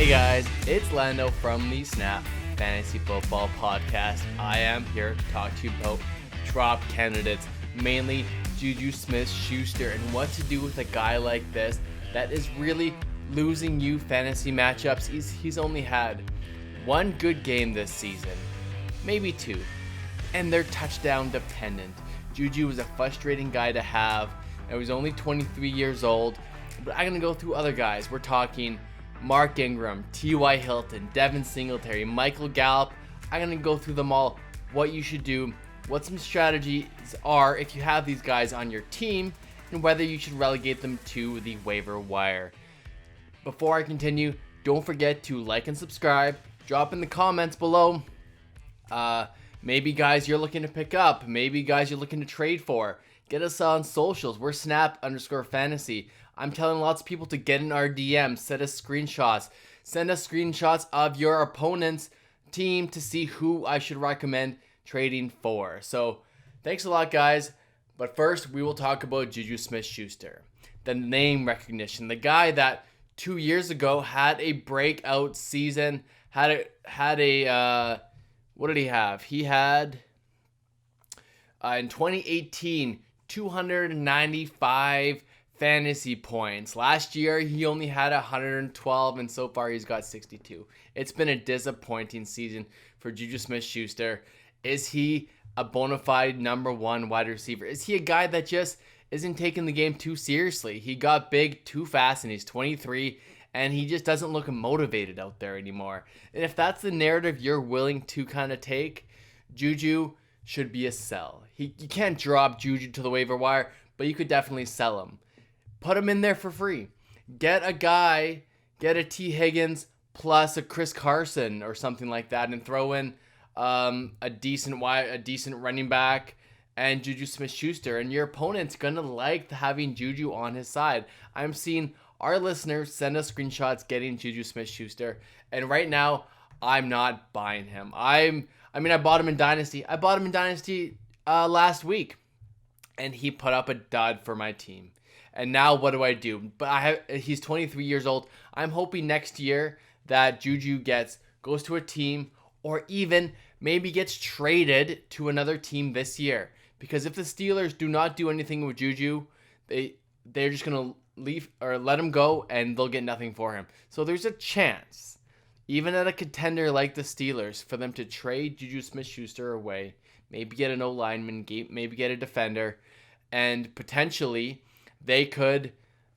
Hey guys, it's Lando from the Snap Fantasy Football Podcast. I am here to talk to you about drop candidates, mainly Juju Smith-Schuster, and what to do with a guy like this that is really losing you fantasy matchups. He's only had one good game this season, maybe two, and they're touchdown dependent. Juju was a frustrating guy to have, and he's only 23 years old, but I'm going to go through other guys. We're talking Mark Ingram, T.Y. Hilton, Devin Singletary, Michael Gallup. I'm going to go through them all, what you should do, what some strategies are if you have these guys on your team, and whether you should relegate them to the waiver wire. Before I continue, don't forget to like and subscribe. Drop in the comments below. Maybe guys you're looking to pick up. Maybe guys you're looking to trade for. Get us on socials. We're snap_fantasy. I'm telling lots of people to get in our DMs, send us screenshots. Send us screenshots of your opponent's team to see who I should recommend trading for. So, thanks a lot, guys. But first, we will talk about Juju Smith-Schuster. The name recognition. The guy that 2 years ago had a breakout season. What did he have? He had, in 2018, 295 fantasy points. Last year, he only had 112, and so far he's got 62. It's been a disappointing season for Juju Smith-Schuster. Is he a bona fide number one wide receiver? Is he a guy that just isn't taking the game too seriously? He got big too fast, and he's 23, and he just doesn't look motivated out there anymore. And if that's the narrative you're willing to kind of take, Juju should be a sell. You can't drop Juju to the waiver wire, but you could definitely sell him. Put him in there for free. Get a T. Higgins plus a Chris Carson or something like that, and throw in a decent running back and Juju Smith-Schuster, and your opponent's gonna like having Juju on his side. I'm seeing our listeners send us screenshots getting Juju Smith-Schuster, and right now I'm not buying him. I bought him in Dynasty. Last week, and he put up a dud for my team. And now what do? But he's 23 years old. I'm hoping next year that Juju goes to a team, or even maybe gets traded to another team this year. Because if the Steelers do not do anything with Juju, they're just gonna leave or let him go, and they'll get nothing for him. So there's a chance, even at a contender like the Steelers, for them to trade Juju Smith-Schuster away, maybe get an O-lineman, maybe get a defender, and potentially they could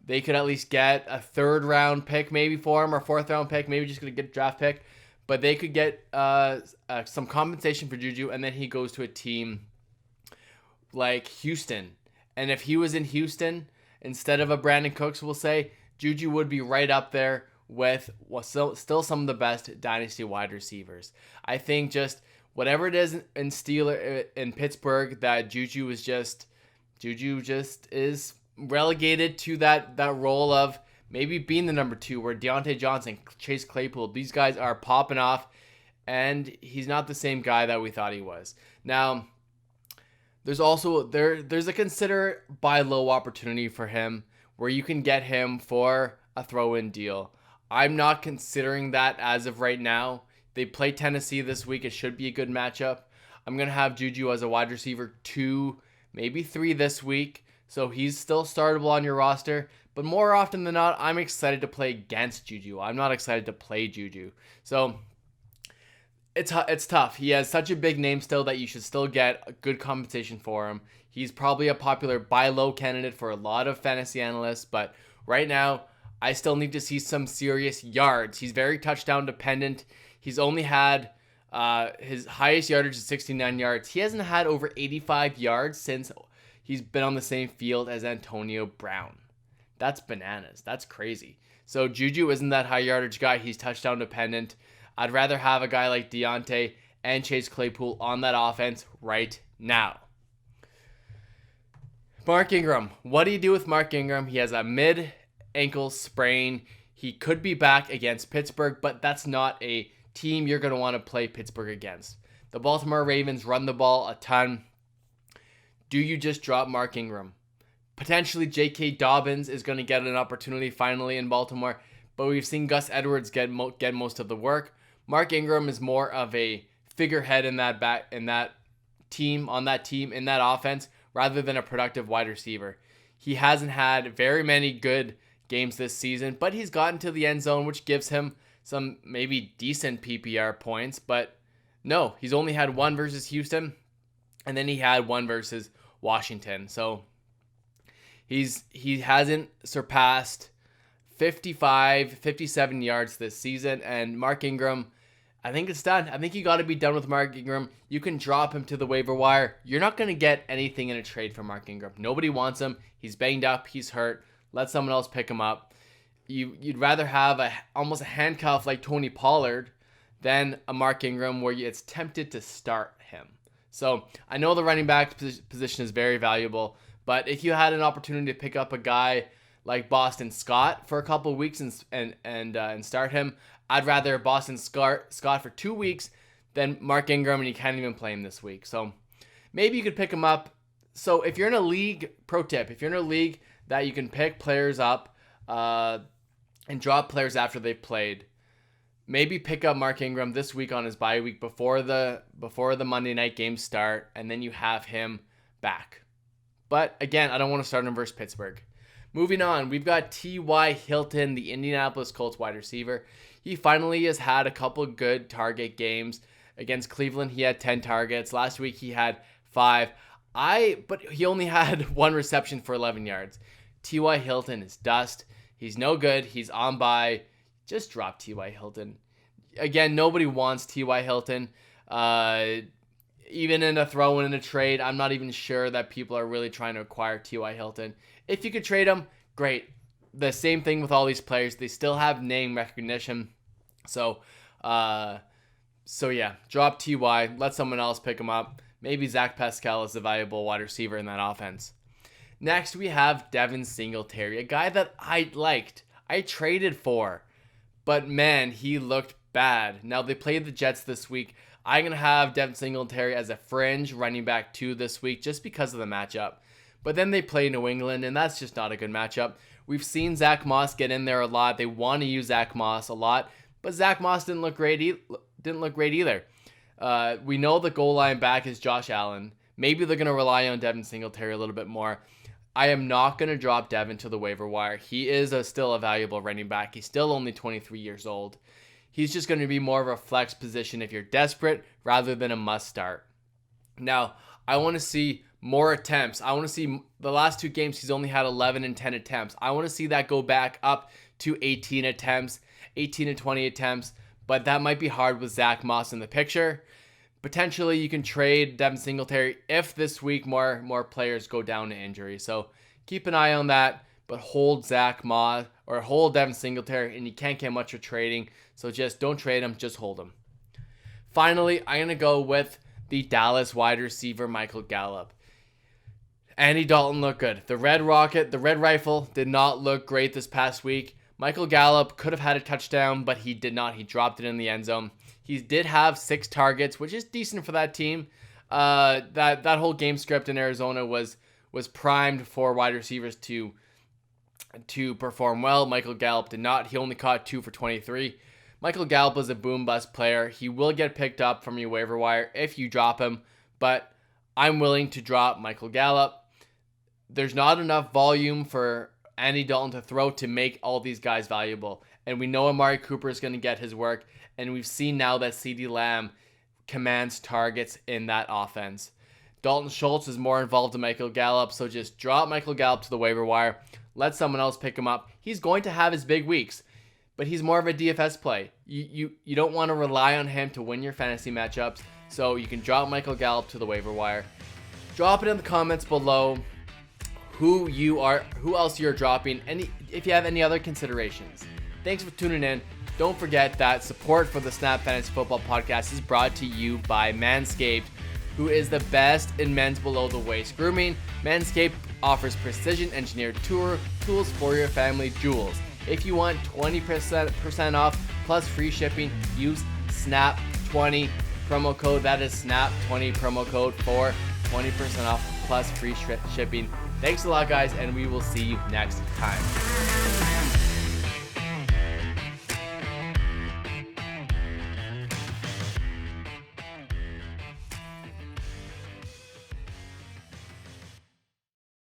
at least get a third round pick maybe for him, or fourth round pick, maybe just gonna get a draft pick, but they could get some compensation for Juju, and then he goes to a team like Houston. And if he was in Houston instead of a Brandon Cooks, we'll say, Juju would be right up there with still some of the best dynasty wide receivers. I think just whatever it is in Pittsburgh, that Juju just is relegated to that role of maybe being the number two, where Diontae Johnson, Chase Claypool, these guys are popping off, and he's not the same guy that we thought he was. Now, there's a consider buy low opportunity for him, where you can get him for a throw-in deal. I'm not considering that as of right now. They play Tennessee this week. It should be a good matchup. I'm going to have Juju as a wide receiver 2, maybe 3 this week. So he's still startable on your roster. But more often than not, I'm excited to play against Juju. I'm not excited to play Juju. So it's tough. He has such a big name still that you should still get a good compensation for him. He's probably a popular buy low candidate for a lot of fantasy analysts. But right now, I still need to see some serious yards. He's very touchdown dependent. He's only had his highest yardage is 69 yards. He hasn't had over 85 yards since he's been on the same field as Antonio Brown. That's bananas. That's crazy. So Juju isn't that high yardage guy. He's touchdown dependent. I'd rather have a guy like Diontae and Chase Claypool on that offense right now. Mark Ingram. What do you do with Mark Ingram? He has a mid-ankle sprain. He could be back against Pittsburgh, but that's not a team you're going to want to play Pittsburgh against. The Baltimore Ravens run the ball a ton. Do you just drop Mark Ingram? Potentially J.K. Dobbins is going to get an opportunity finally in Baltimore. but we've seen Gus Edwards get most of the work. Mark Ingram is more of a figurehead in that offense, rather than a productive wide receiver. He hasn't had very many good games this season, but he's gotten to the end zone, which gives him some maybe decent PPR points. But no, he's only had one versus Houston, and then he had one versus Washington. So he hasn't surpassed 57 yards this season. And Mark Ingram, I think it's done. I think you got to be done with Mark Ingram. You can drop him to the waiver wire. You're not going to get anything in a trade for Mark Ingram. Nobody wants him. He's banged up. He's hurt. Let someone else pick him up. You'd rather have almost a handcuff like Tony Pollard than a Mark Ingram where it's tempted to start him. So I know the running back position is very valuable, but if you had an opportunity to pick up a guy like Boston Scott for a couple of weeks and start him, I'd rather Boston Scott for 2 weeks than Mark Ingram, and you can't even play him this week. So maybe you could pick him up. So if you're in a league, pro tip, if you're in a league that you can pick players up and drop players after they've played, maybe pick up Mark Ingram this week on his bye week before the Monday night games start, and then you have him back. But again, I don't want to start him versus Pittsburgh. Moving on, we've got T.Y. Hilton, the Indianapolis Colts wide receiver. He finally has had a couple good target games. Against Cleveland, he had 10 targets. Last week, he had 5. But he only had 1 reception for 11 yards. T.Y. Hilton is dust. He's no good. He's on bye. Just drop T.Y. Hilton. Again, nobody wants T.Y. Hilton. Even in a throw in a trade, I'm not even sure that people are really trying to acquire T.Y. Hilton. If you could trade him, great. The same thing with all these players. They still have name recognition. So yeah, drop T.Y. Let someone else pick him up. Maybe Zach Pascal is a valuable wide receiver in that offense. Next, we have Devin Singletary, a guy that I liked. I traded for. But man, he looked bad. Now, they played the Jets this week. I'm going to have Devin Singletary as a fringe running back 2 this week just because of the matchup. But then they play New England, and that's just not a good matchup. We've seen Zach Moss get in there a lot. They want to use Zach Moss a lot, but Zach Moss didn't look great either. We know the goal line back is Josh Allen. Maybe they're going to rely on Devin Singletary a little bit more. I am not going to drop Devin to the waiver wire. He is still a valuable running back. He's still only 23 years old. He's just going to be more of a flex position if you're desperate rather than a must start. Now, I want to see more attempts. I want to see the last 2 games, he's only had 11 and 10 attempts. I want to see that go back up to 18 attempts, 18 to 20 attempts, but that might be hard with Zach Moss in the picture. Potentially, you can trade Devin Singletary if this week more players go down to injury. So keep an eye on that, but hold Zach Moss or hold Devin Singletary, and you can't get much for trading. So just don't trade him, just hold him. Finally, I'm going to go with the Dallas wide receiver, Michael Gallup. Andy Dalton looked good. The Red Rifle did not look great this past week. Michael Gallup could have had a touchdown, but he did not. He dropped it in the end zone. He did have 6 targets, which is decent for that team. That whole game script in Arizona was primed for wide receivers to perform well. Michael Gallup did not. He only caught 2 for 23. Michael Gallup is a boom-bust player. He will get picked up from your waiver wire if you drop him, but I'm willing to drop Michael Gallup. There's not enough volume for Andy Dalton to throw to make all these guys valuable. And we know Amari Cooper is going to get his work. And we've seen now that CeeDee Lamb commands targets in that offense. Dalton Schultz is more involved than Michael Gallup. So just drop Michael Gallup to the waiver wire. Let someone else pick him up. He's going to have his big weeks, but he's more of a DFS play. You don't want to rely on him to win your fantasy matchups. So you can drop Michael Gallup to the waiver wire. Drop it in the comments below who else you're dropping, and if you have any other considerations. Thanks for tuning in. Don't forget that support for the Snap Fantasy Football Podcast is brought to you by Manscaped, who is the best in men's below the waist grooming. Manscaped offers precision engineered tools for your family jewels. If you want 20% off plus free shipping, use SNAP20 promo code. That is SNAP20 promo code for 20% off plus free shipping. Thanks a lot, guys, and we will see you next time.